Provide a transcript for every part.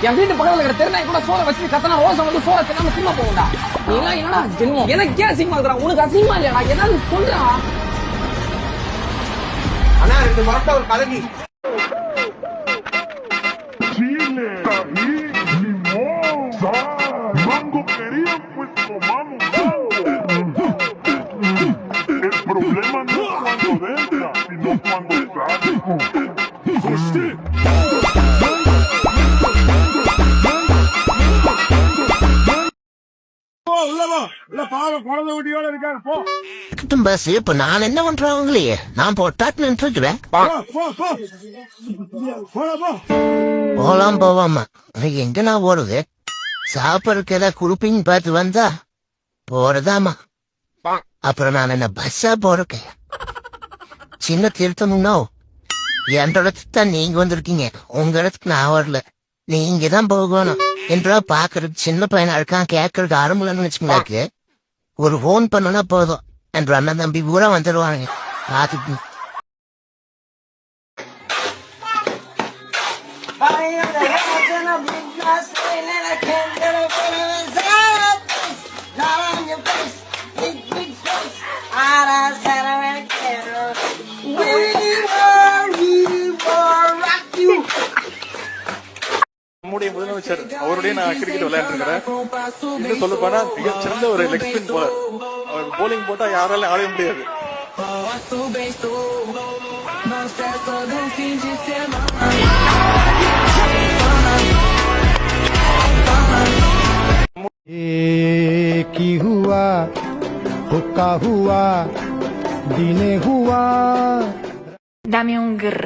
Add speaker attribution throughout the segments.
Speaker 1: என் வீட்டு பக்கத்துல இருக்கிற தெருநாய் கூட சோளை வச்சு கத்தனா ரோசம் வந்து சோளை தின்னாம சும்மா போகும்டா. நீ எல்லாம் என்னடா ஜென்மம்? எனக்கு ஏன் அசிங்கமா இருக்கிறான்? உனக்கு அசிங்கமா இல்லையா? ஏதாவது சொல்றா.
Speaker 2: அண்ணா 2 மரத்தை ஒரு கலங்கி
Speaker 3: mango quería pues tomamos mango. El problema no es cuando entra, sino cuando sale.
Speaker 4: Bus இப்ப நான் என்ன பண்றவங்களே நான் போட்டாட்டு நின்றுக்கிறேன். போலாம் போவாமா எங்க நான் ஓடுது சாப்பிடறதுக்கு ஏதாவது குடுப்பீங்க பார்த்து வந்தா போறதாமா. அப்புறம் நான் என்ன பஸ்ஸா போறேன். சின்ன திருத்தம்னா என் இடத்துக்கு தான் நீங்க வந்திருக்கீங்க, உங்க இடத்துக்கு நான் வரல. நீங்க தான் போகணும் என்றா பாக்குறதுக்கு சின்ன பையனா இருக்கான், கேட்கறதுக்கு ஆரம்பலன்னு வச்சுக்கலாக்கு ஒரு போன் பண்ணனா போதும் என்ற அண்ணன் தம்பி பூரா வந்துடுவாங்க. பாத்துக்கு
Speaker 5: நம்முடைய முதலமைச்சர் அவருடைய நான் கிரிக்கெட் விளையாண்டுருக்கிறேன். இன்னும் சொல்ல போனா மிகச்சிறந்த ஒரு லெக் ஸ்பின் போலர். அவர் போலிங் போட்டா யாராலும் ஆட முடியாது.
Speaker 6: की हुआ हुक्का हुआ दिने हुआ.
Speaker 7: Dame un grr.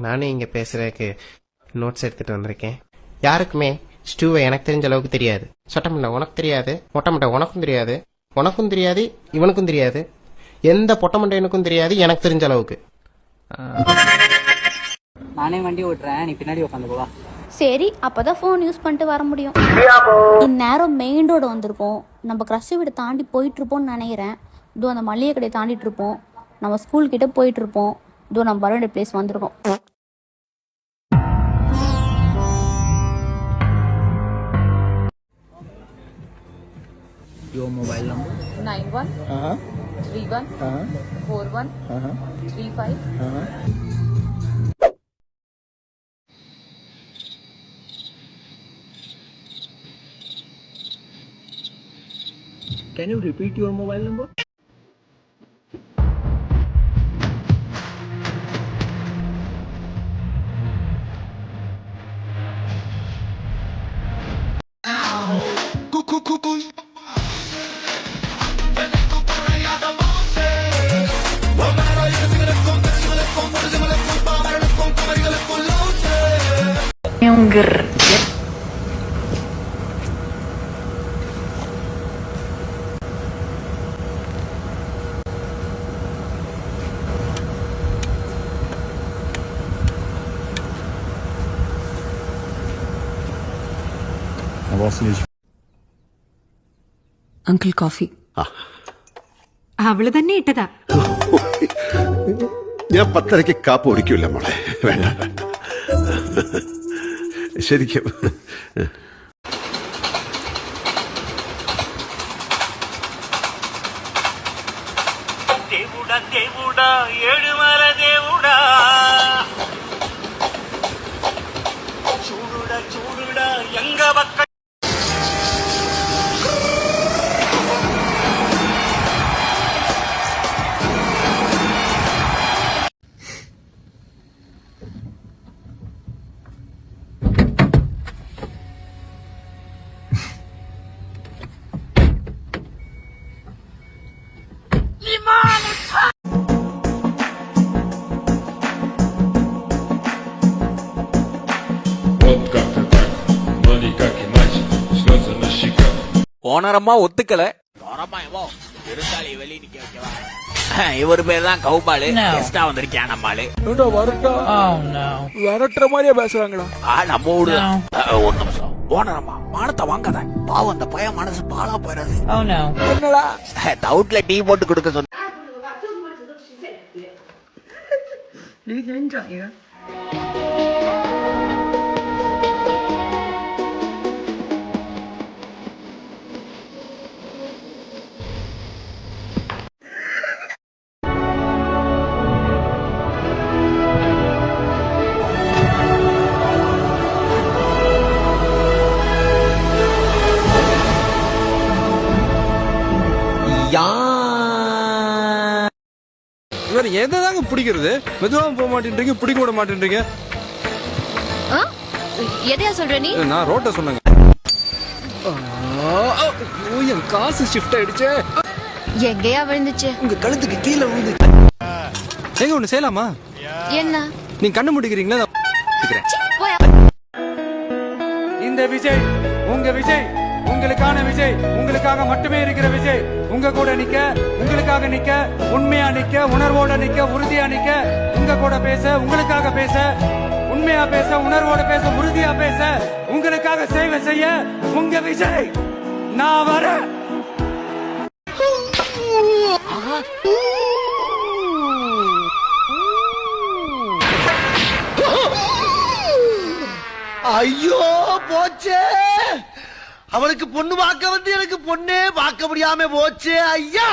Speaker 8: நானே இங்க பேசுறதுக்கு நோட்ஸ் எடுத்துட்டு வந்திருக்கேன். யாருக்குமே ஸ்டூவை எனக்கு தெரிஞ்ச அளவுக்கு தெரியாது. சொட்டமுண்டை உனக்கு தெரியாது, மொட்டமுண்டை உனக்கும் தெரியாது, உனக்கும் தெரியாது, இவனுக்கும் தெரியாது, எந்த பொட்டமுண்டையனுக்கும் தெரியாது எனக்கு தெரிஞ்ச அளவுக்கு.
Speaker 1: நானே வண்டி ஓட்டுறேன், நீ பின்னாடி உட்காந்துக்குவா.
Speaker 7: சரி, அப்பதான் ஃபோன் யூஸ் பண்ணிட்டு வர முடியும். இந்நேரம் மெயின் ரோடு வந்திருக்கோம். நம்ம கிரஷ் வீடு தாண்டி போயிட்டு இருப்போம்னு நினைக்கிறேன். இதோ அந்த மளிகை கடையை தாண்டிட்டு இருப்போம். நம்ம ஸ்கூல் கிட்ட போயிட்டு இருப்போம். இதோ நம்ம வர வேண்டிய பிளேஸ் வந்திருக்கோம்.
Speaker 1: Your mobile number
Speaker 7: 91 31 41 35.
Speaker 1: Can you repeat your mobile number?
Speaker 7: Un grr.
Speaker 9: Uncle coffee അവള് തന്നെ ഇട്ടതാ.
Speaker 10: ഞാൻ 10:30 കാപ്പ് കുടിക്കൂല മോളെ, വേണ്ട. ശരിക്കും
Speaker 2: దేవుడా దేవుడా ఏడుమల దేవుడా చూడుడా చూడుడా ఎంగ పక్క
Speaker 3: Money как и мать.
Speaker 11: ஓனரம்மா ஒத்துக்கல. இவர் பேர் தான் கௌபாலு. கெஸ்டா வந்திருக்கேன் நம்மாலு. விரட்டுற மாதிரியே பேசுறாங்களா? நம்ம ஊடு. ஒரு நிமிஷம். ஓனரம்மா மானத்தை வாங்காத. பாவம் அந்த பையன் மனசு பாலா போயிடாது. என்னடா டவுட்ல டீ போட்டு கொடுக்க சொன்ன.
Speaker 5: இவர் எதாங்க பிடிக்கிறது? மெதுவா போக மாட்டேன்றீங்க, பிடிக்க விட மாட்டேன்றீங்க.
Speaker 9: எதையா சொல்ற நீ?
Speaker 5: நான் ரோட்ட சொன்னேங்க. என் காசு ஷிஃப்ட் ஆயிடுச்சு.
Speaker 9: எங்கேயா விழுந்துச்சு?
Speaker 5: உங்க கழுத்துக்கு கீழே விழுந்து. எங்க ஒண்ணு செய்யலாமா?
Speaker 9: என்ன?
Speaker 5: நீங்க கண்ணு முடிக்கிறீங்களா?
Speaker 6: இந்த விஜய் உங்க விஜய், உங்களுக்கான விஜய், உங்களுக்காக மட்டுமே இருக்கிற விஜய். உங்க கூட நிக்க, உங்களுக்காக நிக்க, உண்மையா நிக்க, உணர்வோட நிக்க, உறுதியா நிக்க, உங்க கூட பேச, உங்களுக்காக பேச, உண்மையா பேச, உணர்வோட பேச, உறுதியா பேச, உங்களுக்காக சேவை செய்ய உங்க விஜய் நான் வரேன்.
Speaker 4: ஐயோ போச்சே, அவனுக்கு பொண்ணு பார்க்க வந்து எனக்கு பொண்ணே பார்க்க முடியாம போச்சே ஐயா.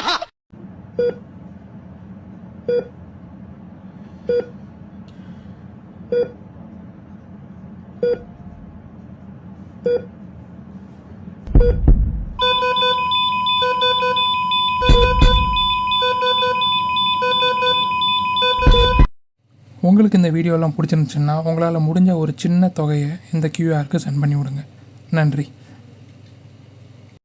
Speaker 6: உங்களுக்கு இந்த வீடியோலாம் பிடிச்சிருந்துச்சுன்னா உங்களால் முடிஞ்ச ஒரு சின்ன தொகையை இந்த கியூஆருக்கு சென்ட் பண்ணி விடுங்க. நன்றி.